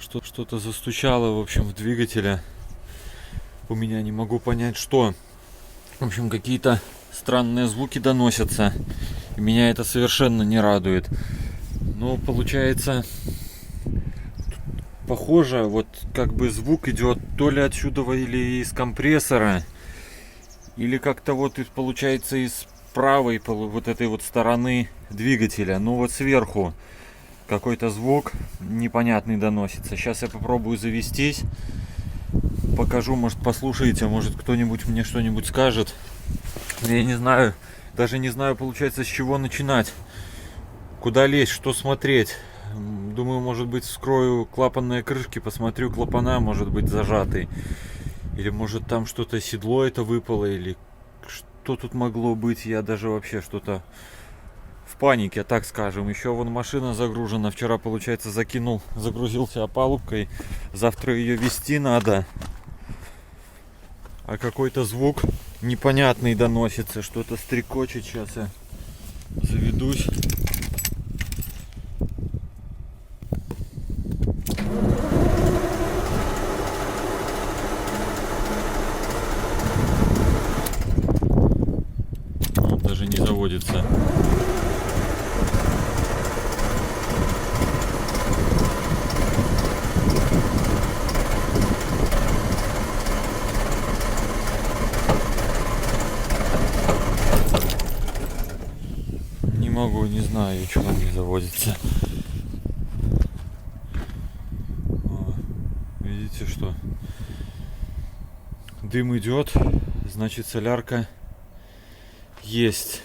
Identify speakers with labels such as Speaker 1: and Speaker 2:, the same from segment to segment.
Speaker 1: Что-то застучало, в общем, в двигателе. У меня не могу понять, что. В общем, какие-то странные звуки доносятся. И меня это совершенно не радует. Но получается, похоже, вот как бы звук идет то ли отсюда, или из компрессора, или как-то вот получается из правой вот этой вот стороны двигателя. Ну вот сверху какой-то звук непонятный доносится. Сейчас я попробую завестись, покажу, может послушаете, может кто-нибудь мне что-нибудь скажет. Я не знаю, даже не знаю, получается, с чего начинать, куда лезть, что смотреть. Думаю, может быть, вскрою клапанные крышки, посмотрю, клапана, может быть, зажатый. Или может там что-то, седло это выпало, или что тут могло быть. Я даже вообще что-то в панике, так скажем. Еще вон машина загружена. Вчера, получается, загрузился опалубкой. Завтра ее везти надо. А какой-то звук непонятный доносится. Что-то стрекочет. Сейчас я заведусь. Даже не заводится. Не могу, не знаю, чего он не заводится. Видите, что дым идет, значит, солярка есть.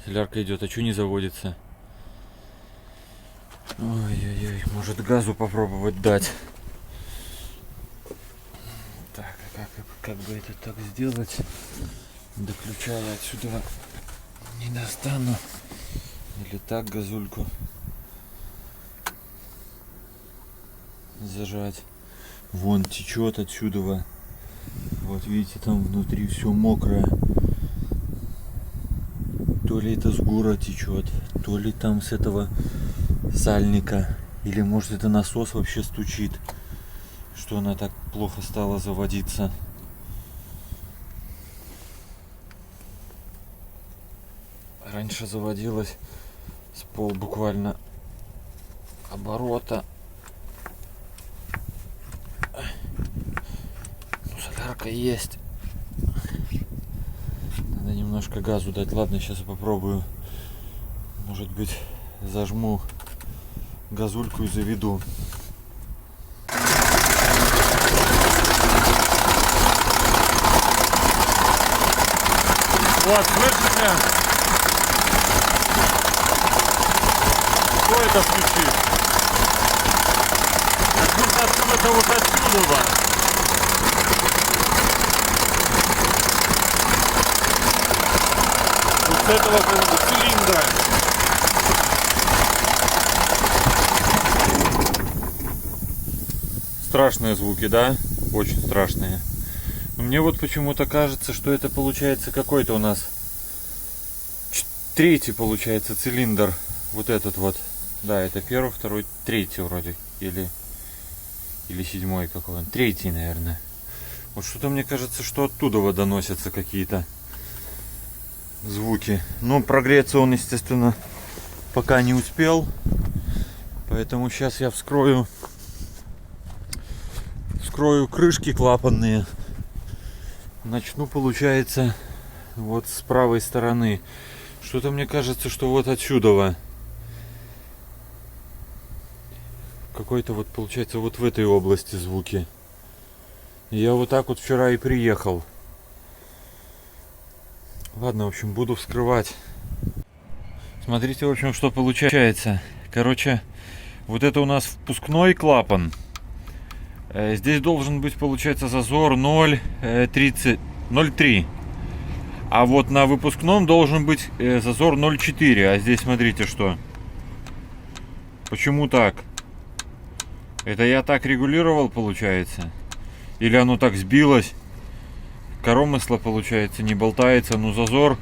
Speaker 1: Солярка идет, а что не заводится? Ой-ой-ой, может газу попробовать дать. Так, а как бы это так сделать? До ключа я отсюда не достану. Или так газульку зажать. Вон течет отсюда. Вот видите, там внутри все мокрое. То ли это с бура течет, то ли там с этого сальника. Или может это насос вообще стучит, что она так плохо стала заводиться. Раньше заводилась с пол буквально оборота. Солярка есть. Надо немножко газу дать. Ладно, сейчас я попробую. Может быть, зажму газульку и заведу. Вот, слышите? Кто это включит? Как будто откуда-то вот отсюда. С этого цилиндра. Страшные звуки, да? Очень страшные. Но мне вот почему-то кажется, что это получается какой-то у нас третий, получается, цилиндр. Вот этот вот. Да, это первый, второй, третий вроде. Или седьмой какой он. Третий, наверное. Вот что-то мне кажется, что оттуда доносятся какие-то звуки. Но прогреться он, естественно, пока не успел. Поэтому сейчас я вскрою крышки клапанные. Начну, получается, вот с правой стороны. Что-то мне кажется, что вот отсюда. Какой-то вот, получается, вот в этой области звуки. И я вот так вот вчера и приехал. Ладно, в общем, буду вскрывать. Смотрите, в общем, что получается. Короче, вот это у нас впускной клапан. Здесь должен быть, получается, зазор 0,3. А вот на выпускном должен быть зазор 0,4. А здесь смотрите что. Почему так? Это я так регулировал, получается? Или оно так сбилось? Коромысло, получается, не болтается. Но зазор.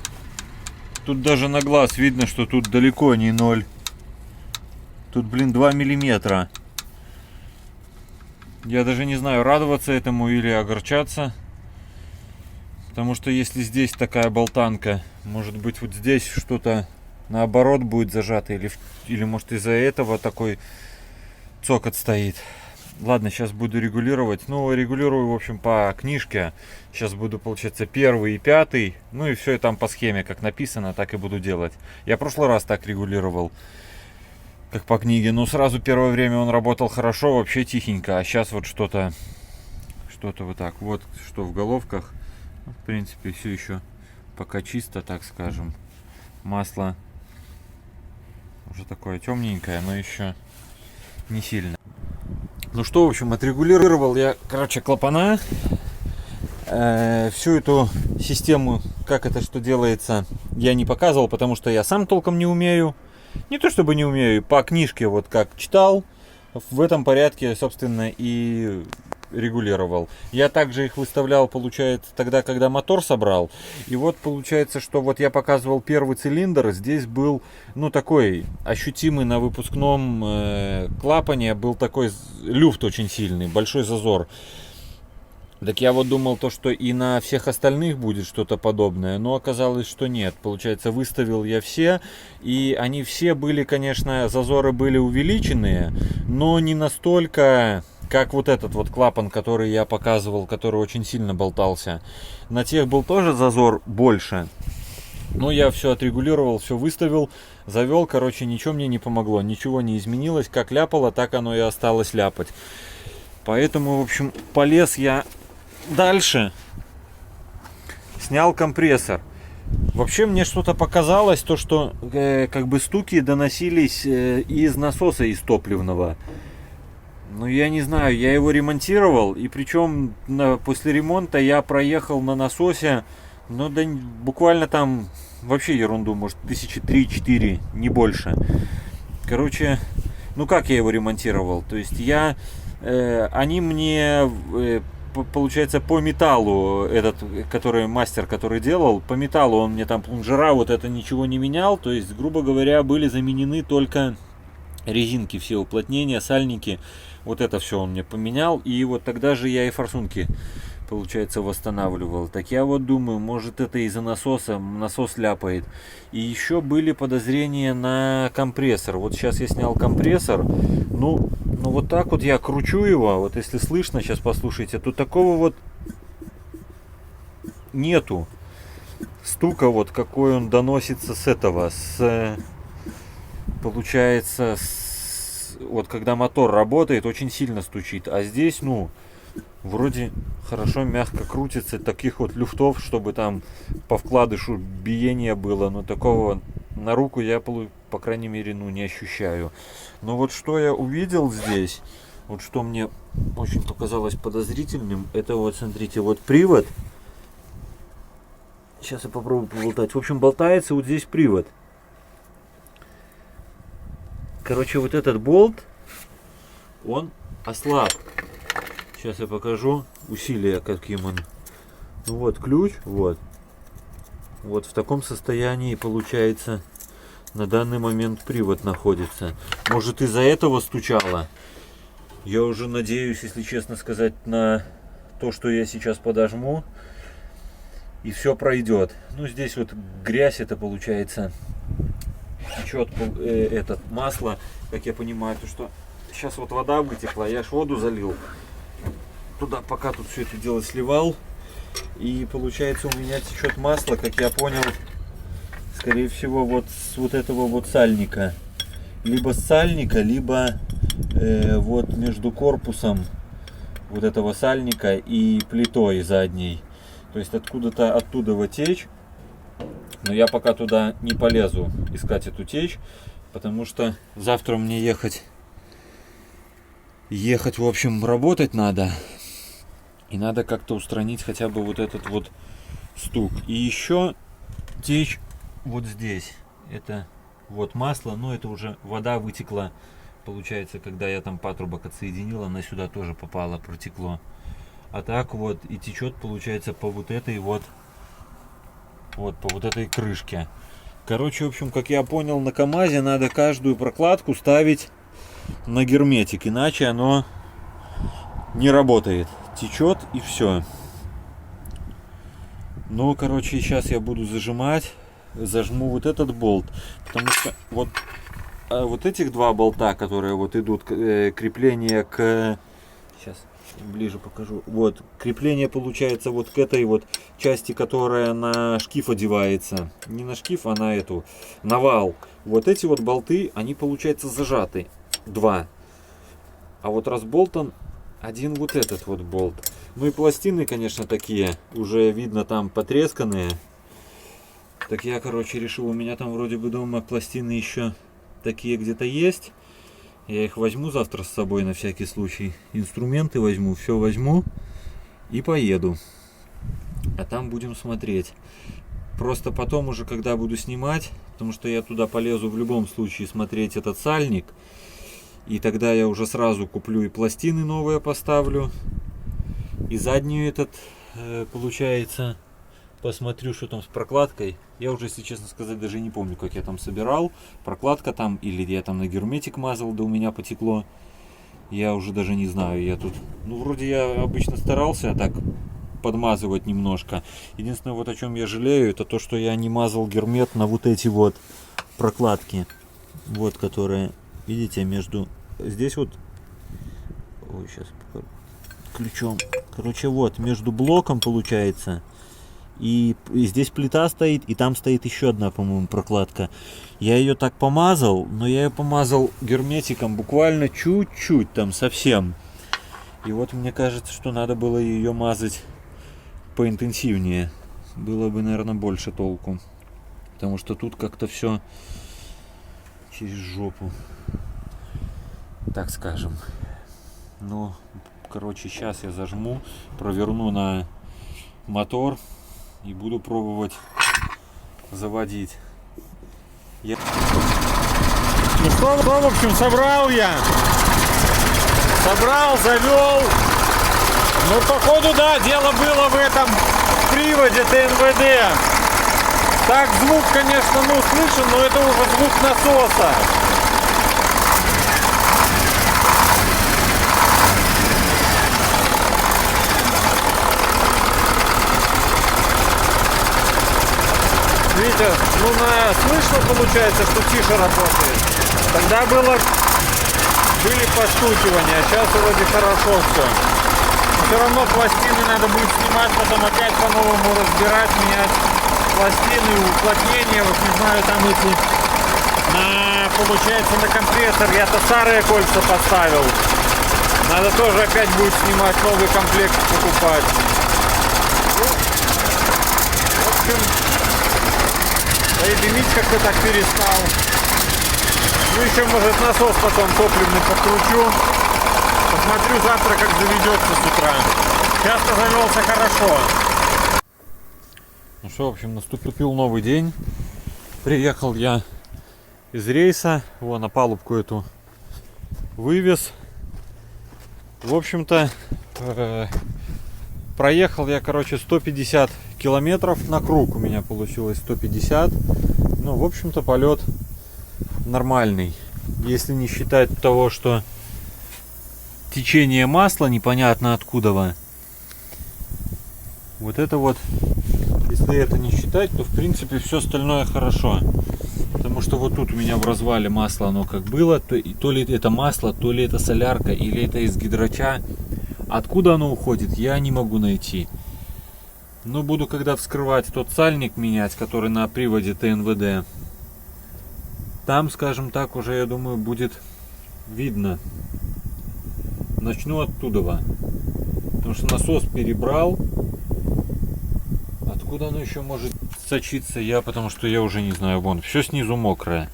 Speaker 1: Тут даже на глаз видно, что тут далеко не 0. Тут, блин, 2 миллиметра. Я даже не знаю, радоваться этому или огорчаться. Потому что если здесь такая болтанка, может быть вот здесь что-то наоборот будет зажато. Или может из-за этого такой цокот стоит. Ладно, сейчас буду регулировать. Ну, регулирую, в общем, по книжке. Сейчас буду, получается, 1 и 5. Ну и все там по схеме, как написано, так и буду делать. Я в прошлый раз так регулировал, как по книге. Но сразу первое время он работал хорошо, вообще тихенько. А сейчас вот что-то вот так. Вот что в головках. В принципе, все еще пока чисто, так скажем. Масло уже такое темненькое, но еще не сильно. Ну что, в общем, отрегулировал я, короче, клапана. Всю эту систему, как это что делается, я не показывал, потому что я сам толком не умею. Не то чтобы не умею, по книжке вот как читал, в этом порядке, собственно, и регулировал. Я также их выставлял, получается, тогда, когда мотор собрал. И вот получается, что вот я показывал первый цилиндр, здесь был, ну, такой ощутимый на выпускном клапане, был такой люфт очень сильный, большой зазор. Так я вот думал то, что и на всех остальных будет что-то подобное, но оказалось, что нет. Получается, выставил я все, и они все были, конечно, зазоры были увеличенные, но не настолько, как вот этот вот клапан, который я показывал, который очень сильно болтался. На тех был тоже зазор больше. Но я все отрегулировал, все выставил, завел, короче, ничего мне не помогло, ничего не изменилось, как ляпало, так оно и осталось ляпать. Поэтому, в общем, полез я дальше, снял компрессор. Вообще мне что-то показалось, то что как бы стуки доносились из насоса, из топливного. Ну я не знаю, я его ремонтировал, и причем после ремонта я проехал на насосе, ну да буквально там вообще ерунду, может 3-4, не больше. Короче, ну как я его ремонтировал? То есть они мне получается по металлу, этот, который мастер, который делал, по металлу он мне там плунжера, вот это ничего не менял, то есть, грубо говоря, были заменены только резинки, все уплотнения, сальники, вот это все он мне поменял, и вот тогда же я и форсунки, получается, восстанавливал. Так я вот думаю, может это из-за насоса, насос ляпает. И еще были подозрения на компрессор. Вот сейчас я снял компрессор, ну вот так вот я кручу его, вот если слышно, сейчас послушайте, то такого вот нету стука, вот какой он доносится с этого, получается, вот когда мотор работает, очень сильно стучит, а здесь, ну, вроде хорошо, мягко крутится, таких вот люфтов, чтобы там по вкладышу биение было, но такого на руку я, по крайней мере, ну, не ощущаю. Но вот что я увидел здесь, вот что мне очень показалось подозрительным, это вот, смотрите, вот привод. Сейчас я попробую поболтать. В общем, болтается вот здесь привод. Короче, вот этот болт, он ослаб. Сейчас я покажу усилия, каким он. Ну вот ключ, вот. Вот в таком состоянии, получается, на данный момент привод находится. Может, из-за этого стучало? Я уже надеюсь, если честно сказать, на то, что я сейчас подожму, и все пройдет. Ну, здесь вот грязь, это получается течет этот масло, как я понимаю, то что сейчас вот вода вытекла, я ж воду залил туда, пока тут все это дело сливал, и получается у меня течет масло, как я понял, скорее всего вот с вот этого вот сальника, либо с сальника, либо вот между корпусом вот этого сальника и плитой задней, то есть откуда-то оттуда вот течь. Но я пока туда не полезу искать эту течь, потому что завтра мне ехать, в общем, работать надо. И надо как-то устранить хотя бы вот этот вот стук. И еще течь вот здесь. Это вот масло, но это уже вода вытекла. Получается, когда я там патрубок отсоединил, она сюда тоже попала, протекло. А так вот и течет, получается, по вот этой вот по вот этой крышке. Короче, в общем, как я понял, на КамАЗе надо каждую прокладку ставить на герметик, иначе оно не работает. Течет и все. Ну, короче, сейчас я буду зажимать. Зажму вот этот болт. Потому что вот этих два болта, которые вот идут, крепление к... Сейчас ближе покажу. Вот, крепление получается вот к этой вот части, которая на шкив одевается. Не на шкив, а на эту, на вал. Вот эти вот болты, они получается зажаты. Два. А вот разболтан один вот этот вот болт. Ну и пластины, конечно, такие, уже видно там потресканные. Так я, короче, решил, у меня там вроде бы дома пластины еще такие где-то есть. Я их возьму завтра с собой на всякий случай. Инструменты возьму, все возьму и поеду. А там будем смотреть. Просто потом уже, когда буду снимать, потому что я туда полезу в любом случае смотреть этот сальник. И тогда я уже сразу куплю и пластины новые поставлю. И заднюю этот, получается, посмотрю, что там с прокладкой. Я уже, если честно сказать, даже не помню, как я там собирал. Прокладка там, или я там на герметик мазал, да у меня потекло. Я уже даже не знаю. Я тут, ну, вроде я обычно старался так подмазывать немножко. Единственное, вот о чем я жалею, это то, что я не мазал гермет на вот эти вот прокладки. Вот, которые, видите, между... Здесь вот... Ой, сейчас ключом. Короче, вот, между блоком получается... И здесь плита стоит, и там стоит еще одна, по-моему, прокладка. Я ее так помазал, но я ее помазал герметиком буквально чуть-чуть, там совсем. И вот мне кажется, что надо было ее мазать поинтенсивнее. Было бы, наверное, больше толку. Потому что тут как-то все через жопу, так скажем. Ну, короче, сейчас я зажму, проверну на мотор. И буду пробовать заводить. Ну что, в общем, собрал я. Собрал, завел. Ну, походу, да, дело было в этом приводе ТНВД. Так, звук, конечно, ну, слышен, но это уже звук насоса. Видите, ну слышно получается, что тише работает. Тогда были постукивания, а сейчас вроде хорошо все. Но все равно пластины надо будет снимать, потом опять по-новому разбирать, менять пластины, уплотнения, вот не знаю, там эти, получается на компрессор, я-то старые кольца поставил. Надо тоже опять будет снимать, новый комплект покупать. Ну, в общем... Да и дымить как-то так перестал. Ну еще, может, насос потом топливный подкручу. Посмотрю завтра, как заведется с утра. Сейчас-то завелся хорошо. Ну что, в общем, наступил новый день. Приехал я из рейса. Вон, на палубку эту вывез. В общем-то, проехал я, короче, 150 километров на круг у меня получилось 150. Ну, в общем-то, полет нормальный. Если не считать того, что течение масла непонятно откуда. Вот это вот, если это не считать, то в принципе все остальное хорошо. Потому что вот тут у меня в развале масло, оно как было, то ли это масло, то ли это солярка, или это из гидрача. Откуда оно уходит, я не могу найти. Но буду, когда вскрывать тот сальник менять, который на приводе ТНВД, там, скажем так, уже, я думаю, будет видно. Начну оттуда. Потому что насос перебрал. Откуда оно еще может сочиться, потому что я уже не знаю. Вон, все снизу мокрое.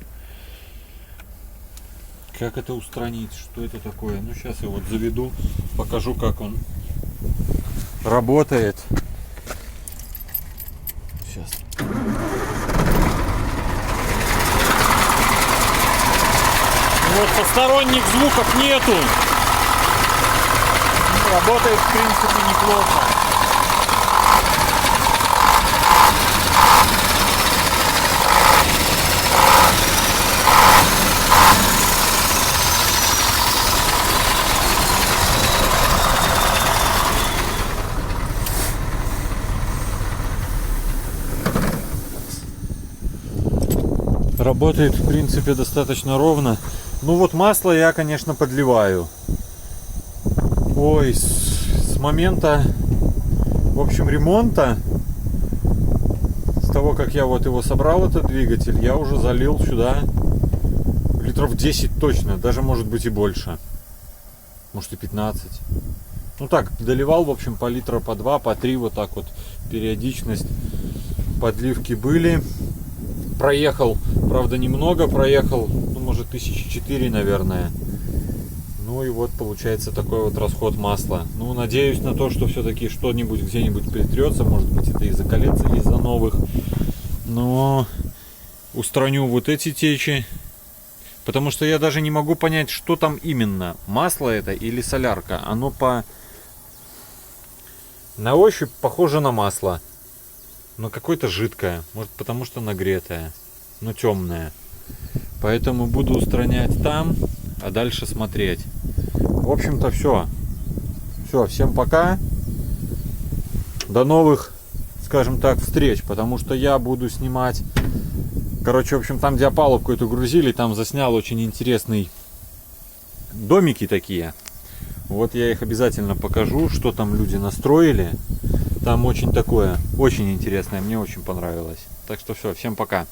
Speaker 1: Как это устранить? Что это такое? Ну, сейчас я вот заведу, покажу, как он работает. Сейчас. Вот, посторонних звуков нету. Работает, в принципе, неплохо. работает, в принципе, достаточно ровно. Ну вот масло я, конечно, подливаю. Ой, с момента, в общем, ремонта, с того, как я вот его собрал, этот двигатель, я уже залил сюда литров 10 точно, даже может быть и больше. Может и 15. Ну так, доливал, в общем, по литра, по 2, по 3, вот так вот периодичность подливки были. Проехал, правда, немного проехал, ну, может, 1004, наверное. Ну и вот получается такой вот расход масла. Ну, надеюсь на то, что все-таки что-нибудь где-нибудь притрется. Может быть, это из-за колец или из-за новых. Но устраню вот эти течи. Потому что я даже не могу понять, что там именно. Масло это или солярка. Оно на ощупь похоже на масло. Но какое-то жидкое. Может, потому что нагретое. Но темное. Поэтому буду устранять там, а дальше смотреть. В общем-то, все. Все, всем пока. До новых, скажем так, встреч. Потому что я буду снимать... Короче, в общем, там, где опалубку эту грузили, там заснял очень интересные домики такие. Вот я их обязательно покажу, что там люди настроили. Там очень такое, очень интересное, мне очень понравилось. Так что все, всем пока.